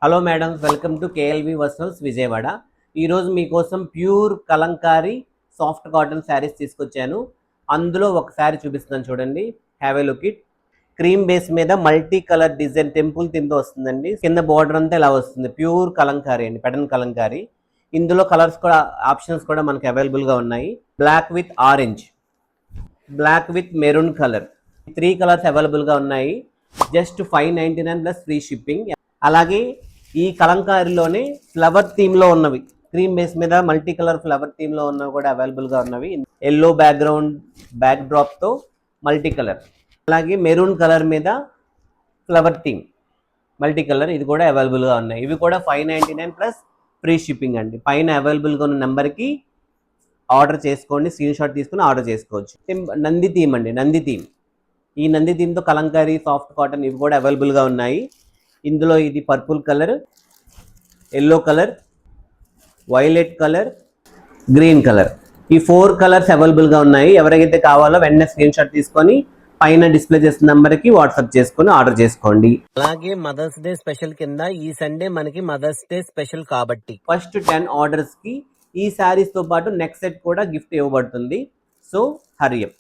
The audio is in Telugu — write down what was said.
Hello madam, welcome to KLV Vastrals Vijayawada. ఈరోజు మీకోసం pure Kalamkari soft cotton saris తీసుకొచ్చాను. అందులో ఒక శారీ చూపిస్తున్నాను చూడండి. Have a look it. Cream base మీద మల్టీ కలర్ డిజైన్ టెంపుల్ థీమ్తో వస్తుందండి. కింద బార్డర్ అంతా ఇలా వస్తుంది. ప్యూర్ కలంకారీ అండి, పెటన్ కలంకారీ. ఇందులో కలర్స్ కూడా ఆప్షన్స్ కూడా మనకి అవైలబుల్గా ఉన్నాయి. Black with orange, black with maroon colour, 3 colours అవైలబుల్గా ఉన్నాయి. Just 599 plus free shipping. అలాగే ఈ కలంకారీలోనే ఫ్లవర్ థీమ్లో ఉన్నవి, క్రీమ్ బేస్ మీద మల్టీ కలర్ ఫ్లవర్ థీమ్లో ఉన్నవి కూడా అవైలబుల్గా ఉన్నవి. ఎల్లో బ్యాక్గ్రౌండ్ బ్యాక్ డ్రాప్తో మల్టీ కలర్, అలాగే మెరూన్ కలర్ మీద ఫ్లవర్ థీమ్ మల్టీ కలర్, ఇది కూడా అవైలబుల్గా ఉన్నాయి. ఇవి కూడా 599 ప్లస్ ఫ్రీ షిప్పింగ్ అండి. పైన అవైలబుల్గా ఉన్న నెంబర్కి ఆర్డర్ చేసుకోండి, స్క్రీన్ షాట్ తీసుకుని ఆర్డర్ చేసుకోవచ్చు. నంది థీమ్ అండి, నంది థీమ్. ఈ నంది థీమ్తో కలంకారీ సాఫ్ట్ కాటన్ ఇవి కూడా అవైలబుల్గా ఉన్నాయి. ఇందులో ఇది purple colour, yellow colour, violet colour, green colour, ఈ 4 కలర్స్ అవైలబుల్గా ఉన్నాయి. ఎవరికైతే కావాలో వెంటనే స్క్రీన్ షాట్ తీసుకొని పైన డిస్ప్లే చేసిన నెంబర్కి వాట్సాప్ చేసుకొని ఆర్డర్ చేసుకోండి. అలాగే మదర్స్ డే స్పెషల్ కింద ఈ సండే మనకి మదర్స్ డే స్పెషల్ కాబట్టి ఫస్ట్ 10 ఆర్డర్స్కి ఈ శారీస్తో పాటు నెక్స్ట్ సెట్ కూడా గిఫ్ట్ ఇవ్వబడుతుంది. So Hari up.